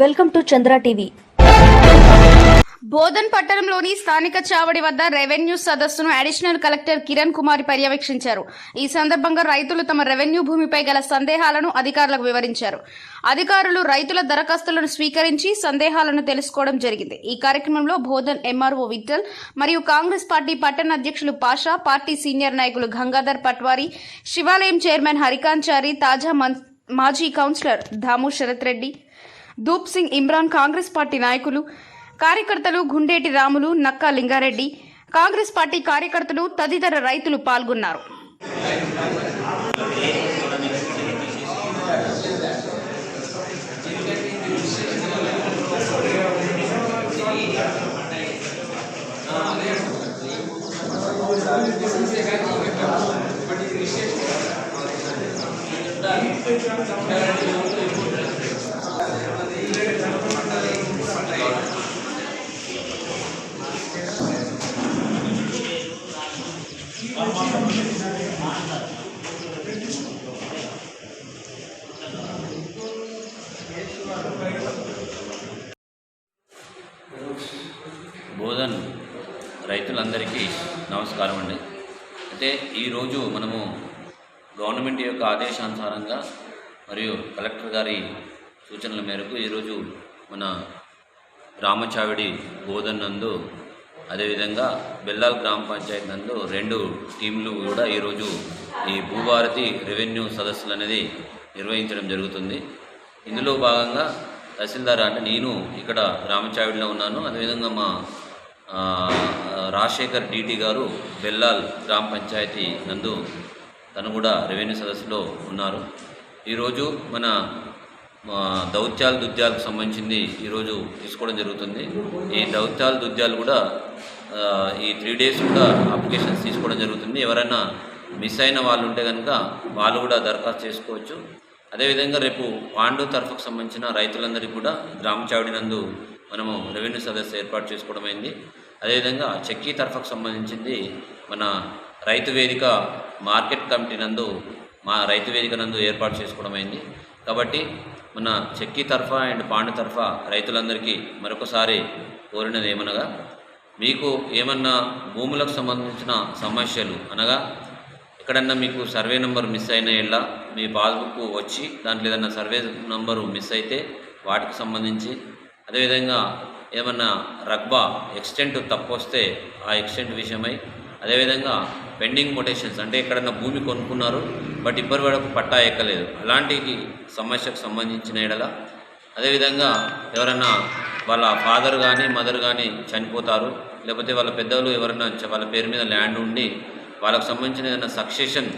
Welcome to Chandra TV. Bodhan పట్టణంలోని స్థానిక చావడి వద్ద రెవెన్యూ సదస్సును అడిషనల్ కలెక్టర్ కిరణ్ కుమార్ పర్యవేక్షించారు. ఈ సందర్భంగా రైతులు తమ రెవెన్యూ భూమిపై గల సందేహాలను అధికారులకు వివరించారు. అధికారులు రైతుల దరఖాస్తులను స్వీకరించి సందేహాలను తెలుసుకోవడం జరిగింది. ఈ కార్యక్రమంలో బోధన్ ఎంఆర్ఓ విఠల్ మరియు కాంగ్రెస్ పార్టీ పట్టణ అధ్యక్షులు పాషా, పార్టీ సీనియర్ నాయకులు గంగాధర్ పట్వారీ, శివాలయం చైర్మన్ హరికాంచారి, తాజా మాజీ కౌన్సిలర్ దాము శరత్ రెడ్డి, దూప్ సింగ్ ఇమ్రాన్, కాంగ్రెస్ పార్టీ నాయకులు కార్యకర్తలు గుండేటి రాములు, నక్కా లింగారెడ్డి, కాంగ్రెస్ పార్టీ కార్యకర్తలు తదితర రైతులు పాల్గొన్నారు. బోధన్ రైతులందరికీ నమస్కారం అండి. అయితే ఈరోజు మనము గవర్నమెంట్ యొక్క ఆదేశానుసారంగా మరియు కలెక్టర్ గారి సూచనల మేరకు ఈరోజు మన రామచావిడి బోధన్ నందు, అదేవిధంగా బెల్లాల్ గ్రామ పంచాయతీ నందు 2 టీంలు కూడా ఈరోజు ఈ భూభారతి రెవెన్యూ సదస్సులు అనేది నిర్వహించడం జరుగుతుంది. ఇందులో భాగంగా తహసీల్దార్ అంటే నేను ఇక్కడ రామచావిడిలో ఉన్నాను. అదేవిధంగా మా రాజశేఖర్ డిటి గారు బెల్లాల్ గ్రామ పంచాయతీ నందు తను కూడా రెవెన్యూ సదస్సులో ఉన్నారు. ఈరోజు మన దౌత్యాలు దుద్యాలకు సంబంధించింది ఈరోజు తీసుకోవడం జరుగుతుంది. ఈ దౌత్యాలు దుద్యాలు కూడా ఈ 3 days కూడా అప్లికేషన్స్ తీసుకోవడం జరుగుతుంది. ఎవరైనా మిస్ అయిన వాళ్ళు ఉంటే కనుక వాళ్ళు కూడా దరఖాస్తు చేసుకోవచ్చు. అదేవిధంగా రేపు పాండు తరఫుకు సంబంధించిన రైతులందరికీ కూడా గ్రామచావిడి నందు మనము రెవెన్యూ సదస్సు ఏర్పాటు చేసుకోవడం అయింది. అదేవిధంగా చెక్కీ తరఫుకు సంబంధించింది మన రైతు వేదిక మార్కెట్ కమిటీ నందు మా రైతు వేదిక నందు ఏర్పాటు చేసుకోవడం అయింది. కాబట్టి మన చెక్కీ తరఫా అండ్ పాండు తరఫా రైతులందరికీ మరొకసారి కోరినది ఏమనగా, మీకు ఏమన్నా భూములకు సంబంధించిన సమస్యలు అనగా ఎక్కడన్నా మీకు సర్వే నెంబర్ మిస్ అయిన ఎళ్ళ మీ పాస్బుక్ వచ్చి దాంట్లో ఏదన్నా సర్వే నెంబరు మిస్ అయితే వాటికి సంబంధించి, అదేవిధంగా ఏమన్నా రగ్బా ఎక్స్టెంట్ తప్పు వస్తే ఆ ఎక్స్టెంట్ విషయమై, అదేవిధంగా పెండింగ్ మొటేషన్స్ అంటే ఎక్కడన్నా భూమి కొనుక్కున్నారు బట్ ఇప్పటి వరకు పట్టా ఎక్కలేదు అలాంటి సమస్యకు సంబంధించిన ఎడల, అదేవిధంగా ఎవరన్నా వాళ్ళ ఫాదర్ కానీ మదర్ కానీ చనిపోతారు, లేకపోతే వాళ్ళ పెద్దలు ఎవరైనా వాళ్ళ పేరు మీద ల్యాండ్ ఉండి వాళ్ళకు సంబంధించిన ఏదైనా సక్సెషన్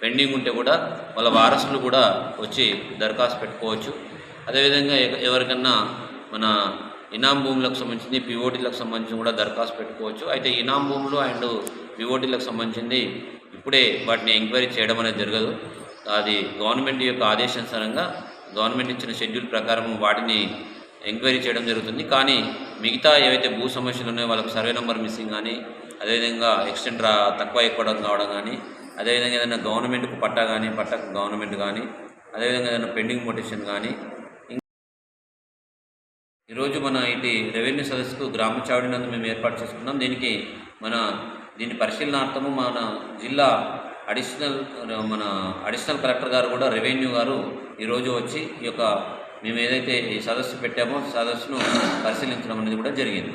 పెండింగ్ ఉంటే కూడా వాళ్ళ వారసులు కూడా వచ్చి దరఖాస్తు పెట్టుకోవచ్చు. అదేవిధంగా ఎవరికన్నా మన ఇనాం భూములకు సంబంధించింది, పిఓటీలకు సంబంధించి కూడా దరఖాస్తు పెట్టుకోవచ్చు. అయితే ఇనాం భూములు అండ్ పిఓటీలకు సంబంధించింది ఇప్పుడే వాటిని ఎంక్వైరీ చేయడం అనేది జరగదు. అది గవర్నమెంట్ యొక్క ఆదేశానుసారంగా గవర్నమెంట్ ఇచ్చిన షెడ్యూల్ ప్రకారం వాటిని ఎంక్వైరీ చేయడం జరుగుతుంది. కానీ మిగతా ఏవైతే భూ సమస్యలు ఉన్నాయో వాళ్ళకు సర్వే నెంబర్ మిస్సింగ్ కానీ, అదేవిధంగా ఎక్స్టెంట్ తక్కువ ఎక్కువడం కావడం కానీ, అదేవిధంగా ఏదైనా గవర్నమెంట్కు పట్టా కానీ పట్టాకు గవర్నమెంట్ కానీ, అదేవిధంగా ఏదైనా పెండింగ్ మొటేషన్ కానీ, ఈరోజు మన ఇటు రెవెన్యూ సదస్సుకు గ్రామచావిడి నందు మేము ఏర్పాటు చేసుకున్నాం. దీని పరిశీలనార్థము మన జిల్లా అడిషనల్ కలెక్టర్ గారు కూడా రెవెన్యూ గారు ఈరోజు వచ్చి ఈ యొక్క మేము ఏదైతే ఈ సదస్సు పెట్టామో సదస్సును పరిశీలించడం అనేది కూడా జరిగింది.